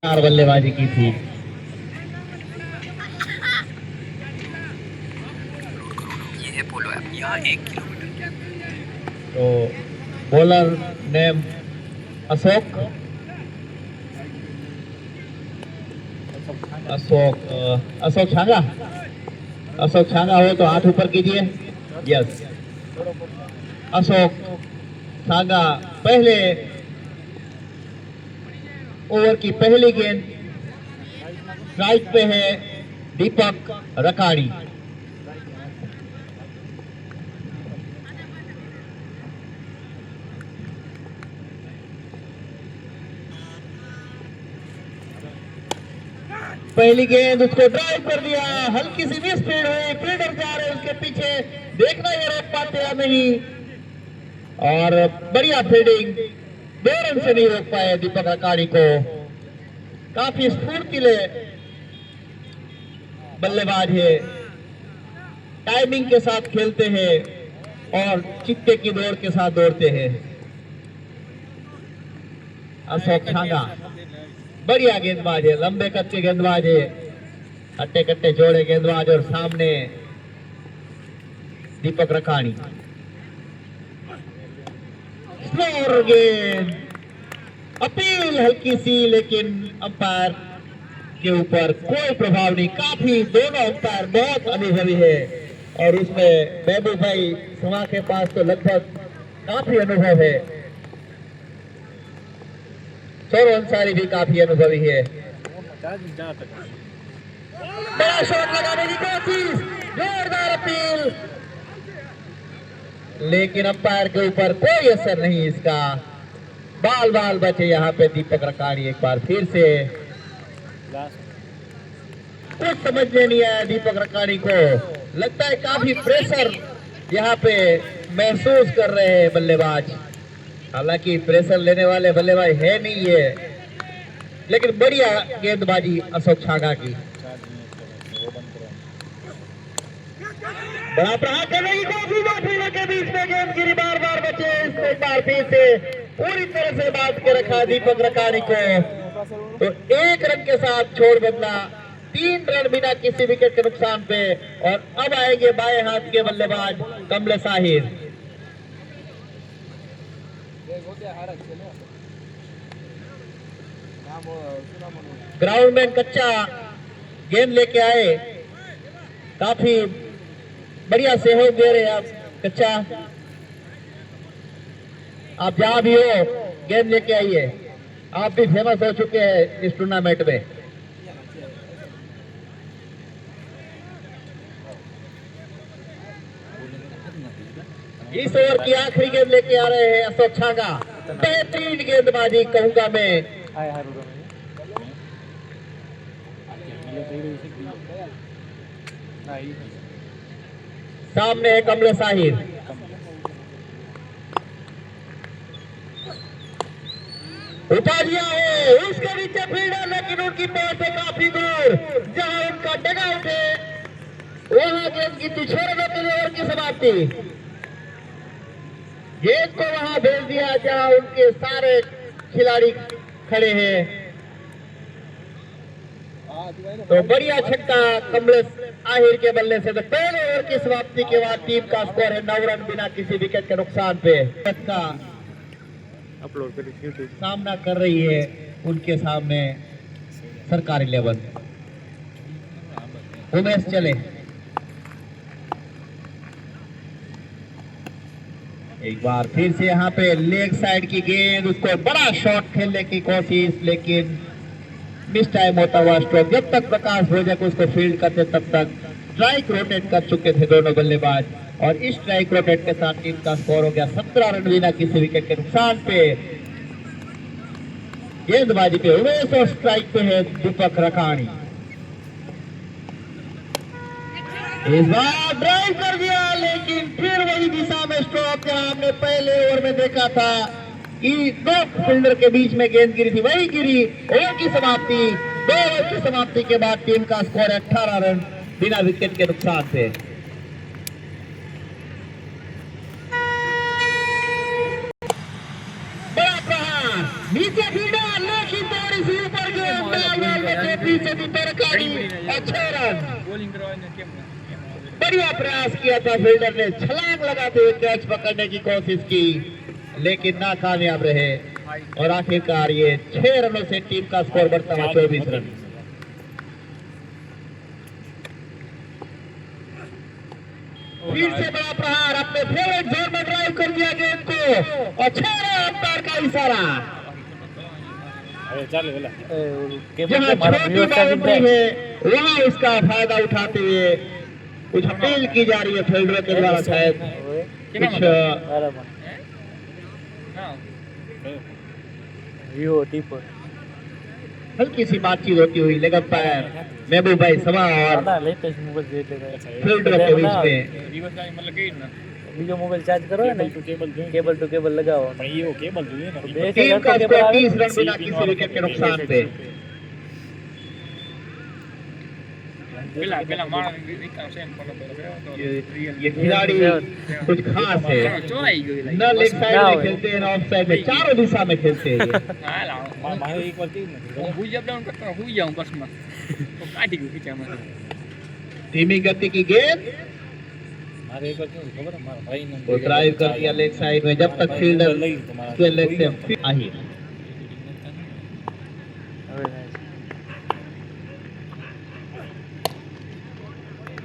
बल्लेबाजी की थी। ये है पोलो ऐप, यहाँ 1 किलोमीटर। तो बॉलर नेम अशोक अशोक अशोक छांगा। अशोक छांगा हो तो हाथ ऊपर कीजिए। यस, अशोक छांगा पहले ओवर की पहली गेंद स्ट्राइक पे है दीपक रकाड़ी। पहली गेंद उसको ड्राइव कर दिया, हल्की सी मिस फील्ड हुई, फील्डर जा रहे उसके पीछे, देखना ये रोक पाते या नहीं, और बढ़िया फील्डिंग, 2 रन से नहीं रोक पाए दीपक रकाड़ी को। काफी स्फूर्तिले बल्लेबाज है, टाइमिंग के साथ खेलते हैं और चिट्टे की दौड़ के साथ दौड़ते हैं। अशोक छांगा बढ़िया गेंदबाज है, लंबे कद के गेंदबाज है, हट्टे कट्टे जोड़े गेंदबाज, और सामने दीपक रकाड़ी। स्लोअर गेंद, अपील हल्की सी, लेकिन अंपायर के ऊपर कोई प्रभाव नहीं। काफी दोनों अंपायर बहुत अनुभवी है, और उसमें महबूब भाई समा के पास तो लगभग काफी अनुभव है। सौरव अंसारी भी काफी अनुभवी है। बड़ा शॉट लगाने की कोशिश, जोरदार अपील, लेकिन अंपायर के ऊपर कोई असर नहीं इसका। बाल बाल बचे यहाँ पे दीपक रकाड़ी। एक बार फिर से कुछ समझने नहीं आया दीपक रकाड़ी को, लगता है काफी प्रेशर यहाँ पे महसूस कर रहे हैं बल्लेबाज। हालांकि प्रेशर लेने वाले बल्लेबाज है नहीं है, लेकिन बढ़िया गेंदबाजी अशोक छांगा की। बड़ा प्रहार करने की कोशिश, फील्डर के बीच में गेंद गिरी, बार बार बचे। इसको एक बार फिर से पूरी तरह से बांध के रखा दीपक रकाड़ी को, तो 1 रन के साथ छोड़ बदला, 3 रन बिना किसी विकेट के नुकसान पे। और अब आएंगे बाएं हाथ के बल्लेबाज कमलेश साहिर। ग्राउंड में कच्चा गेंद लेके आए, काफी बढ़िया सहयोग दे रहे हैं आप कच्चा। आप जहां भी हो गेंद लेके आइए, आप भी फेमस हो चुके हैं इस टूर्नामेंट में। इस ओवर की आखिरी गेंद लेके आ रहे हैं अशोक छांगा। बेहतरीन गेंदबाजी कहूंगा मैं। सामने है कमलेश साहिर। उठा दिया है उसके नीचे फील्डर, लेकिन उनकी पहुंच से काफी दूर। जहां उनका डगआउट है वहां गेंद की पिछोड़ देते ओवर की समाप्ति। गेंद को वहां भेज दिया जहां उनके सारे खिलाड़ी खड़े हैं। तो बढ़िया छक्का कमलेश साहिर के बल्ले से। तो पहले ओवर की समाप्ति के बाद टीम का स्कोर है 9 रन बिना किसी विकेट के नुकसान पे। का सामना कर रही है उनके सामने सरकारी लेवल। उमेश चले, एक बार फिर से यहाँ पे लेग साइड की गेंद, उसको बड़ा शॉट खेलने की कोशिश, लेकिन मिस टाइम होता हुआ स्ट्रोक। जब तक प्रकाश भोजक उसको फील्ड करते तब तक स्ट्राइक रोटेट कर चुके थे दोनों बल्लेबाज, और इस स्ट्राइक रोटेट के साथ टीम का स्कोर हो गया 17 रन बिना किसी विकेट के नुकसान पे। गेंदबाजी पे उमेश और स्ट्राइक पे है दीपक रकाड़ी। इस बार ड्राइव कर दिया, लेकिन फिर वही दिशा में स्ट्रोक जहां हमने पहले ओवर में देखा था कि 2 फील्डर के बीच में गेंद गिरी थी, वही गिरी। ओवर की समाप्ति, 2 ओवर की समाप्ति के बाद टीम का स्कोर है 18 रन बिना विकेट के नुकसान पे। बड़ा प्रहार, नीचे फील्डर, लेकिन थोड़ी सी ऊपर गेंद, अच्छे रन, बढ़िया प्रयास किया था फील्डर ने, छलांग लगाते हुए कैच पकड़ने की कोशिश की लेकिन नाकामयाब रहे और आखिरकार ये 6 रनों से टीम का स्कोर बढ़ता हुआ 24 रन। फिर से बड़ा प्रहार, अपने फेवरेट जोन में ड्राइव कर दिया गेंद को और 6 रन, अंपायर का इशारा। जहाँ छोटी बाउंड्री है वहाँ उसका फायदा उठाते हुए कुछ अपील की जा रही है फील्डरों के द्वारा, शायद कुछ हल्की सी बातचीत होती हुई लेग अंपायर महबूब भाई समा और फील्डरों के बीच में। बीजो मोबाइल चार्ज करो ना, केबल टू केबल लगाओ। टीम का स्कोर 30 रन बिना किसी विकेट के नुकसान पे। ये खिलाड़ी कुछ खास है, न लेग साइड में खेलते हैं न ऑफ साइड में, चारों दिशा में खेलते हैं। धीमी गति की गेंद वो ड्राइव कर दिया लेग साइड में, जब तक फील्डर उसके लेग से आही।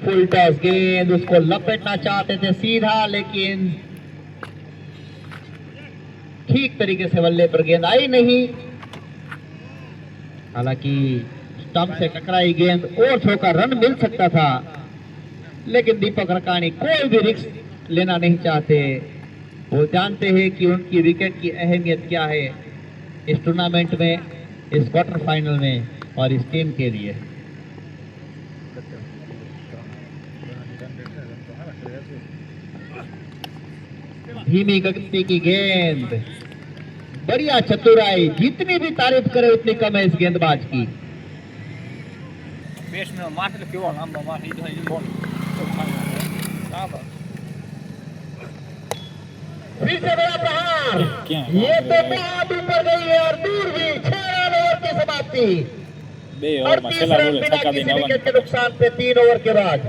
फुल टॉस गेंद, उसको लपेटना चाहते थे सीधा लेकिन ठीक तरीके से बल्ले पर गेंद आई नहीं। हालांकि स्टंप से टकराई गेंद और छोका रन मिल सकता था, लेकिन दीपक रकानी कोई भी रिस्क लेना नहीं चाहते। वो जानते हैं कि उनकी विकेट की अहमियत क्या है इस टूर्नामेंट में, इस क्वार्टर फाइनल में और इस टीम के लिए। धीमी गति की गेंद, बढ़िया चतुराई, जितनी भी तारीफ करे उतनी कम है इस गेंदबाज की। फिर से बड़ा प्रहार, ये तो बहुत ऊपर गई है और दूर भी। 6 रन ओवर की समाप्ति, 38 रन बिना किसी विकेट के नुकसान पे 3 ओवर के बाद।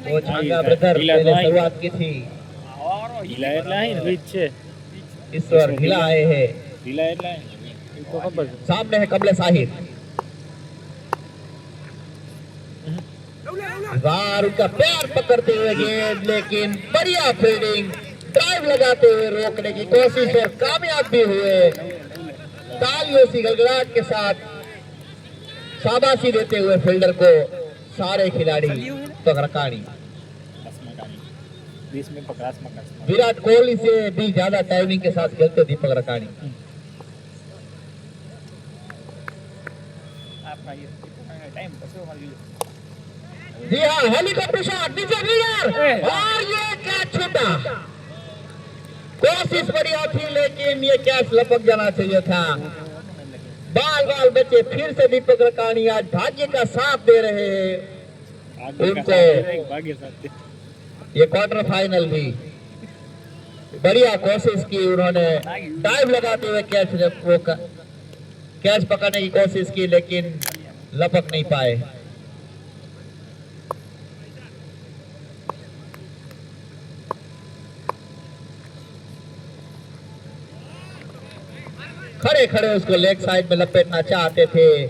वो छांगा ब्रदर पहले शुरुआत की थी, इस बार ढीला आए हैं। सामने है कमलेश आहिर, बार उनका पैर पकड़ते हुए गेंद, लेकिन बढ़िया फील्डिंग, ड्राइव लगाते हुए रोकने की कोशिश और कामयाब भी हुए। तालियों से गड़गड़ाहट के साथ शाबाशी देते हुए फील्डर को सारे खिलाड़ी दीपक रकानी। विराट कोहली से भी ज्यादा टाइमिंग के साथ खेलते दीपक रकानी। जी हाँ, हेलीकॉप्टर शॉट, नीचे फील्डर और ये कैच छूटा। कोशिश बढ़िया थी लेकिन ये कैच लपक जाना चाहिए था। बाल बाल बचे, फिर से दीपक रकानी आज भाग्य का साथ दे रहे हैं उनको। ये क्वार्टर फाइनल भी बढ़िया कोशिश की उन्होंने, डाइव लगाते हुए कैच पकड़ने की कोशिश की लेकिन लपक नहीं पाए। खड़े खड़े उसको लेग साइड में लपेटना चाहते थे,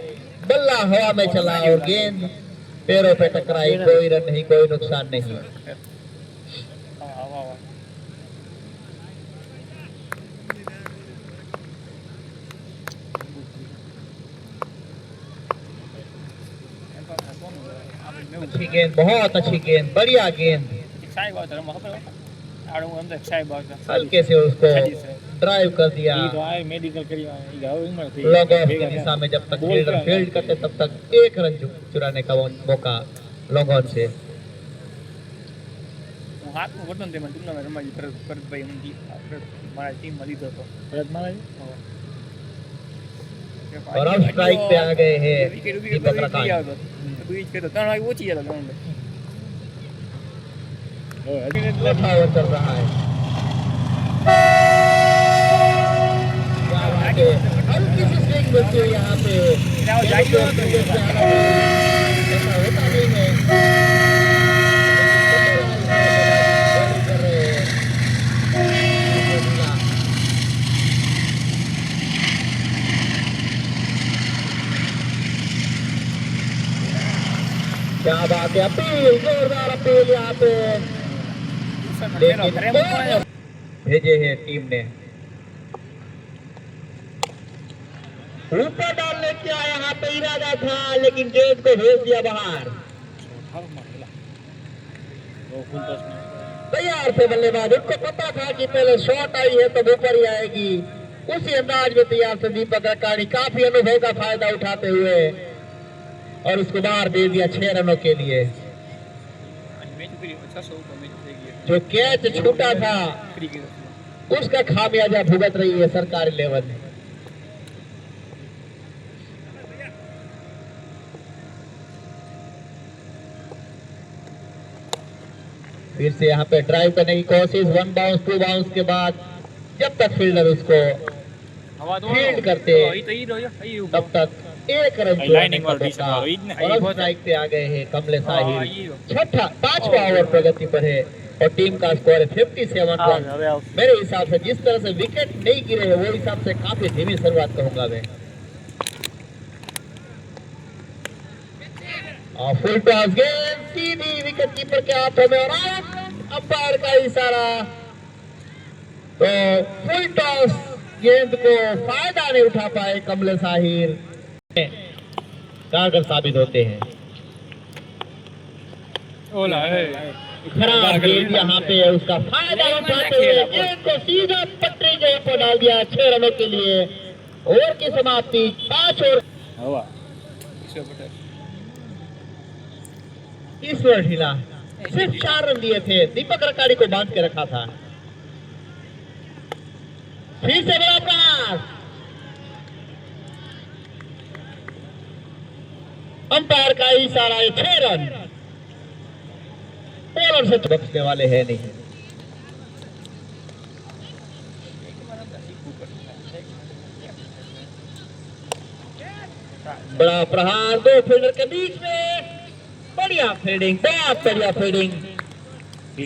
बल्ला हवा में चला और गेंद पैरों पे टकराई। कोई रन नहीं, कोई नुकसान नहीं। अच्छी गेंद, बहुत अच्छी गेंद, बढ़िया गेंद, हल्के से उसको ड्राइव कर दिया लॉग ऑफ की दिशा में। जब तक फील्डर फील्ड करते तब तक 1 रन चुराने का मौका लॉग ऑन से। और अब स्ट्राइक पे आ गए हैं दीपक रकानी। चौथा ओवर चल रहा है। के हल्की सी स्विंग मिलती है यहाँ पे। ऐसा होता नहीं है। क्या बात है, अपील, जोरदार अपील यहाँ पे, लेकिन भेजे हैं टीम ने। ऊपर डालने का यहाँ पे इरादा था, लेकिन गेंद को भेज दिया बाहर। तैयार थे बल्लेबाज, उनको पता था कि पहले शॉट आई है तो ऊपर ही आएगी। उसी अंदाज में तैयार थे दीपक रकानी, काफी अनुभव का फायदा उठाते हुए, और उसको बाहर दे दिया 6 रनों के लिए। जो कैच छूटा था उसका खामियाजा भुगत रही है सरकारी लेवल में। फिर से यहाँ पे ड्राइव करने की कोशिश, 1 बाउंस 2 बाउंस के बाद जब तक फील्डर उसको फील्ड करते तब तक 1 रन और स्ट्राइक पे आ गए हैं कमलेश आहिर। 5वां ओवर प्रगति पर है और टीम का स्कोर है 57 रन। मेरे हिसाब से जिस तरह से विकेट नहीं गिरे हैं वो हिसाब से काफी धीमी शुरुआत कहूंगा मैं। फुल टॉस गेंद सीधी विकेट कीपर के हाथों में और अंपायर का इशारा, तो फुल टॉस गेंद को फायदा नहीं उठा पाए कमलेश आहिर, कारगर साबित होते हैं। खराब गेंद यहाँ पे उसका फायदा उठाते हुए गेंद को सीधा पटरी के ऊपर डाल दिया 6 रनों के लिए। ओवर की समाप्ति 5 ओवर। ईश्वर ढीला सिर्फ 4 रन दिए थे, दीपक रकाड़ी को बांध के रखा था। फिर से बड़ा प्रहार, अंपायर का इशारा है 6 रन। बॉलर से बख्शने वाले हैं नहीं। बड़ा प्रहार 2 फील्डर के बीच में, बढ़िया फील्डिंग, बहुत बढ़िया फील्डिंग,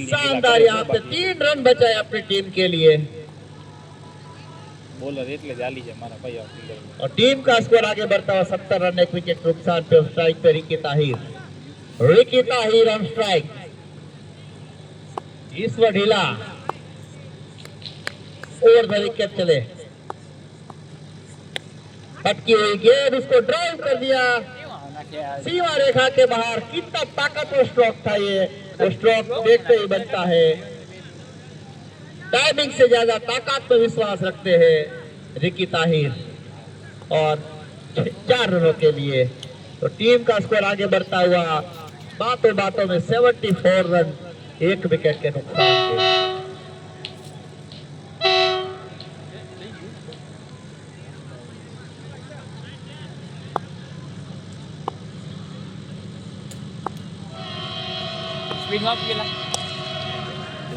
शानदार। यहाँ पे 3 रन बचाए अपनी टीम के लिए और टीम का स्कोर आगे बढ़ता हुआ 70 रन, 1 विकेट नुकसान पे। स्ट्राइक पे रिकी ताहिर ऑन स्ट्राइक। ईश्वर ढीला ओवर द विकेट चले, अटकी हुई गेंद उसको ड्राइव कर दिया सीमा रेखा के बाहर। कितना ताकतवर स्ट्रोक था ये, वो स्ट्रोक देखते ही बनता है। टाइमिंग से ज्यादा ताकत पर विश्वास रखते हैं रिकी ताहिर और 4 रनों के लिए तो टीम का स्कोर आगे बढ़ता हुआ बातों बातों में 74 रन, 1 विकेट के नुकसान से।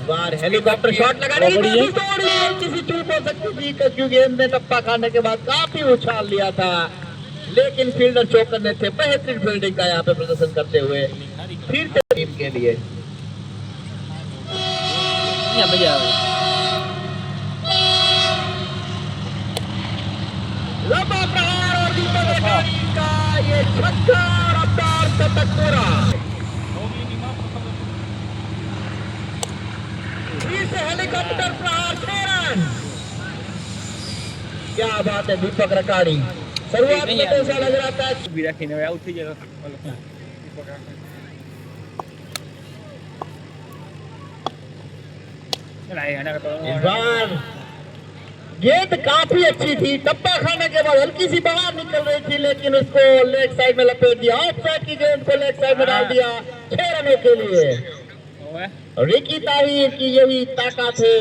बार हेलीकॉप्टर शॉट लगाने की कोशिश, किसी चूक हो सकती थी क्योंकि गेंद ने टप्पा खाने के बाद काफी उछाल लिया था, लेकिन फील्डर चौकर ने थे। बेहतरीन फील्डिंग का यहाँ पे प्रदर्शन करते हुए फिर से टीम के लिए लंबा प्रहार और दीपक रकानी का ये छक्का और रफ्तार शतक पूरा। फिर से हेलीकॉप्टर प्रहार 6 रन। क्या बात है दीपक रकानी, शुरुआत में ऐसा लग रहा था इस बार गेंद काफी अच्छी थी, टप्पा खाने के बाद हल्की सी बाहर निकल रही थी, लेकिन उसको लेग साइड में लपेट दिया। ऑफ साइड की गेंद को लेग साइड में डाल दिया 6 रनों के लिए। रिकी ताहिर की यही ताकत है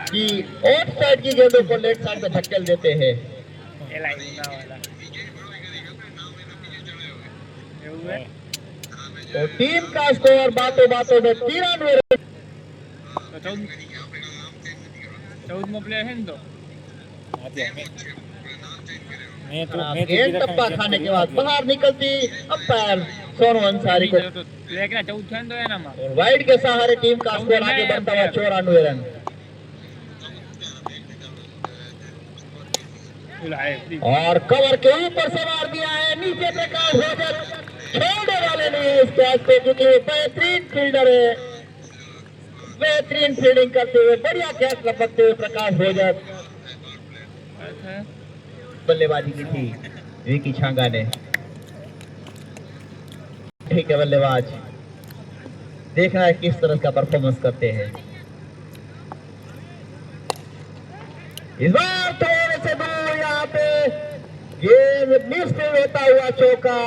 कि ऑफ साइड की गेंदों को लेग साइड में धकेल देते हैं। तो टीम का स्कोर बातों बातों में 93 रन। गेंद टप्पा खाने के बाद बाहर निकलती अंपायर सोनू अंसारी को और वाइड के सहारे टीम का स्कोर आगे बढ़ता हुआ 94 रन। और कवर के ऊपर से मार दिया है, नीचे प्रकाश भोजन छोड़ने वाले नहीं इस कैच पे, क्योंकि बेहतरीन फील्डर है, बेहतरीन फील्डिंग करते हुए बढ़िया कैच लपकते हुए प्रकाश भोजन बल्लेबाजी की थी विकी छांगा ने। ठीक है, बल्लेबाज देखना है किस तरह का परफॉर्मेंस करते हैं। इस बार थोड़े से दूर यहाँ पे गेंद मिस होता हुआ चौका,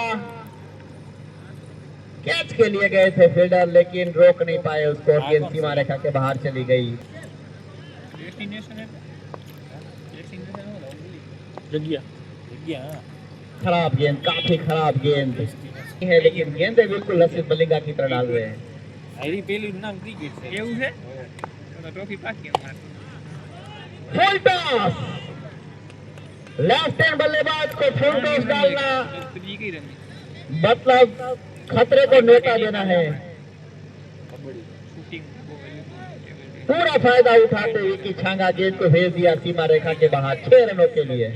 कैच के लिए गए थे फील्डर लेकिन रोक नहीं पाए उसको, गेंद सीमा रेखा के बाहर चली गई। खराब गेंद, काफी खराब गेंद है, लेकिन गेंदें बिल्कुल लसित मलिंगा की तरह डाल रहे हैं। फुल टॉस, लेफ्ट हैंड बल्लेबाज को फुल टॉस डालना मतलब खतरे को न्योता देना है। पूरा फायदा उठाते हुए कि छांगा गेंद को भेज दिया सीमा रेखा के बाहर 6 रनों के लिए।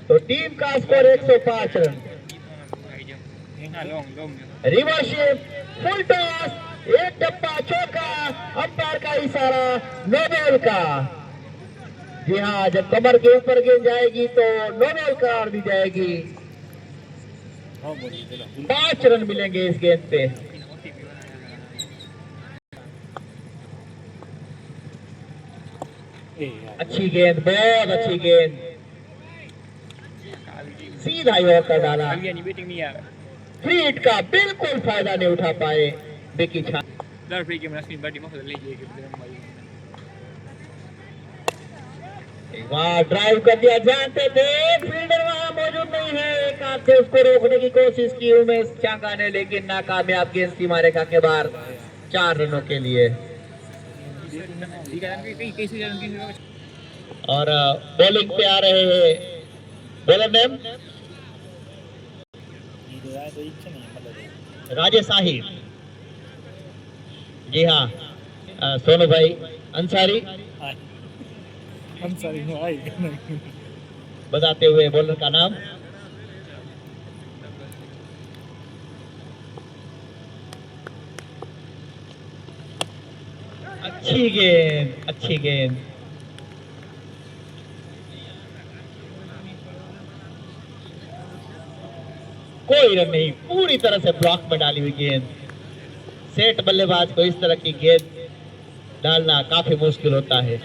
तो टीम का score 105 run. Reverse full toss, एक टप्पा चौका, अंपायर का इशारा नो बॉल का। जी हाँ, जब कमर के ऊपर गेंद जाएगी तो नो बॉल करार दी जाएगी। 5 रन मिलेंगे इस गेंद पे। अच्छी गेंद, बहुत अच्छी गेंद, सीधा यॉर्कर डाला। फ्री हिट का बिल्कुल फायदा नहीं उठा पाए विकी छांगा। एक बार ड्राइव कर दिया, जानते थे फील्डर वहां मौजूद नहीं है, एक हाथ से उसको रोकने की कोशिश की उमेश छांगा ने, लेकिन नाकामयाब गेंद सीमा रेखा के बाहर 4 रनों के लिए। और बॉलिंग पे आ रहे हैं बॉलर नेम राजेश साहिब। जी हाँ, सोनू भाई अंसारी बताते हुए बॉलर का नाम। अच्छी गेंद, अच्छी गेंद, कोई रन नहीं, पूरी तरह से ब्लॉक में डाली हुई गेंद। सेट बल्लेबाज को इस तरह की गेंद डालना काफी मुश्किल होता है।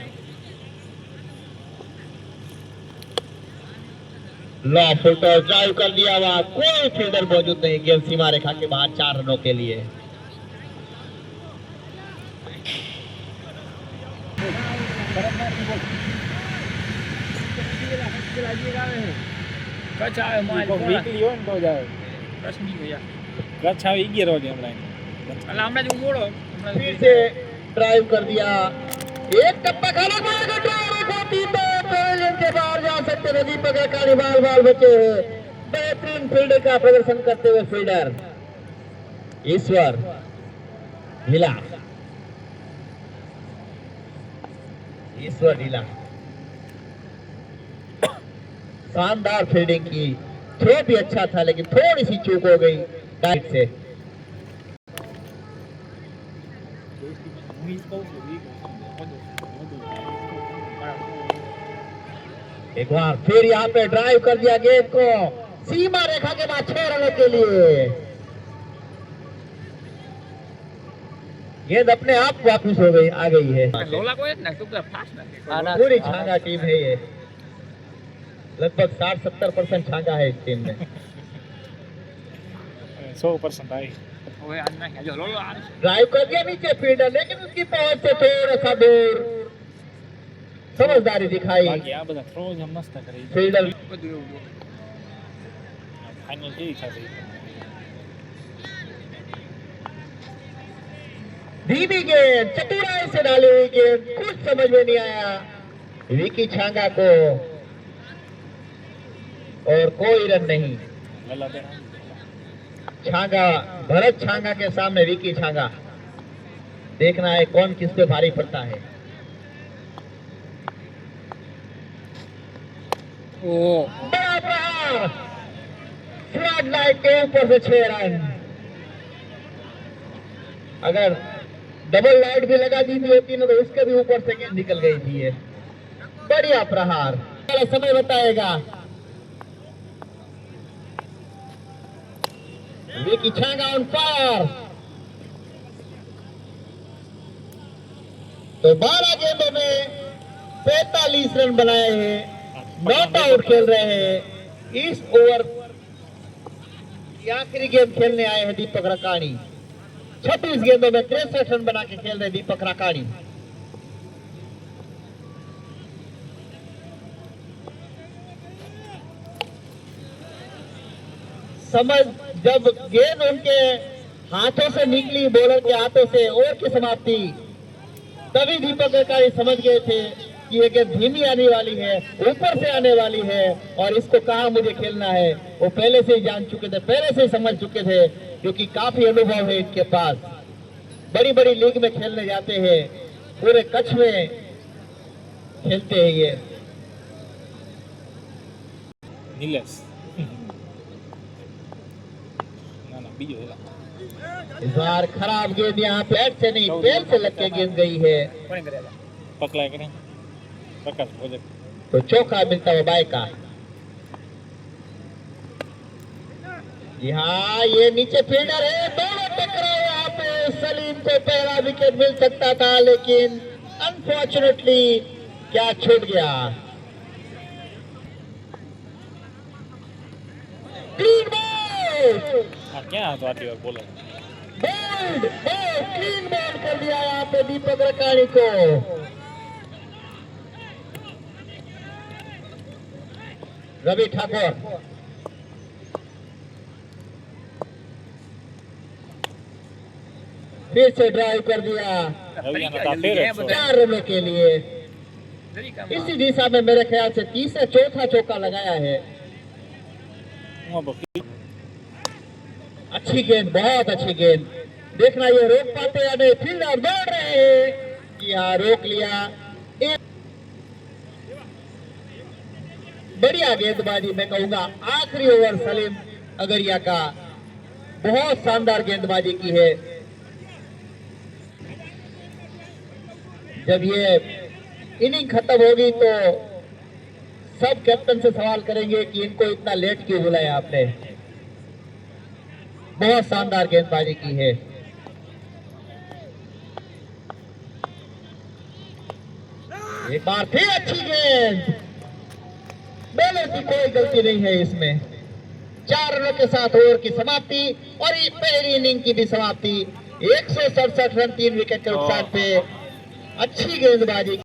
लॉ फुल टॉस, ड्राइव कर दिया हुआ, कोई फील्डर मौजूद नहीं, गेंद सीमा रेखा के बाहर 4 रनों के लिए। फिर से ड्राइव कर दिया, एक टप्पा खाना के बाहर जा सकते, नदी पकड़ का बाल बाल बचे हैं। बेहतरीन फील्ड का प्रदर्शन करते हुए फील्डर ईश्वर ढीला, ईश्वर ढीला शानदार फील्डिंग की, थ्रो भी अच्छा था लेकिन थोड़ी सी चूक हो गई टाइट से। एक बार फिर यहाँ पे ड्राइव कर दिया गेंद को सीमा रेखा के बाद 6 रनों के लिए। गेंद अपने आप वापस हो गई, आ गई है। पूरी छांगा टीम है ये, लगभग 60-70% छांगा है इस टीम में। 100% आई। ड्राइव कर दिया नीचे फील्डर, लेकिन उसकी पहुंच से थोड़ा सा दूर, समझदारी दिखाई फील्डर। धीमी गेंद, चतुराई से डाली हुई गेंद, कुछ समझ में नहीं आया। विकी छांगा को, और कोई रन नहीं। छांगा, भरत छांगा के सामने विकी छांगा। देखना है कौन किस पे भारी पड़ता है। बड़ा प्रहार, फ्लड लाइट के ऊपर से 6 रन। अगर डबल लाइट भी लगा दी थी होती ना तो उसके भी ऊपर से गेंद निकल गई थी। ये बढ़िया प्रहार। समय बताएगा। Vicky Changa on fire. तो 12 गेंदों में 45 रन बनाए हैं। नॉट आउट खेल रहे हैं। इस ओवर की आखिरी गेंद खेलने आए हैं दीपक रकानी। 26 गेंदों में 63 रन बना के खेल रहे दीपक रकानी। समझ, जब गेंद उनके हाथों से निकली, बॉलर के हाथों से, ओवर की समाप्ति, तभी दीपक रकानी समझ गए थे कि ये गेंद धीमी आने वाली है, ऊपर से आने वाली है और इसको कहाँ मुझे खेलना है। वो पहले से ही जान चुके थे, पहले से ही समझ चुके थे, क्योंकि काफी अनुभव है इनके पास। बड़ी बड़ी लीग में खेलने जाते हैं, पूरे कच्छ में खेलते हैं ये। इस बार खराब गेंद यहाँ बैट से नहीं, पैर से लग के गेंद गई है। तो चौका मिलता है बाय का। यहाँ ये नीचे फील्डर है, दोनों टकराए। यहाँ पे सलीम को पहला विकेट मिल सकता था, लेकिन अनफॉर्चुनेटली क्या छूट गया। Clean ball, bowled clean ball कर दिया यहाँ पे दीपक रकानी को। रवि ठाकुर फिर से ड्राइव कर दिया 4 रनों के लिए। इसी दिशा में मेरे ख्याल से तीसरा चौथा चौका लगाया है। अच्छी गेंद, बहुत अच्छी गेंद। देखना ये रोक पाते या नहीं। फील्डर दौड़ रहे हैं, यहाँ रोक लिया। बढ़िया गेंदबाजी, मैं कहूंगा आखिरी ओवर सलीम अगरिया का बहुत शानदार गेंदबाजी की है। जब ये इनिंग खत्म होगी तो सब कैप्टन से सवाल करेंगे कि इनको इतना लेट क्यों बुलाया आपने। बहुत शानदार गेंदबाजी की है। एक बार फिर अच्छी गेंद, बॉलर की कोई गलती नहीं है इसमें। 4 रनों के साथ ओवर की समाप्ति और ये पहली इनिंग की भी समाप्ति। 167 रन 3 विकेट के नुकसान पे अच्छी गेंदबाजी।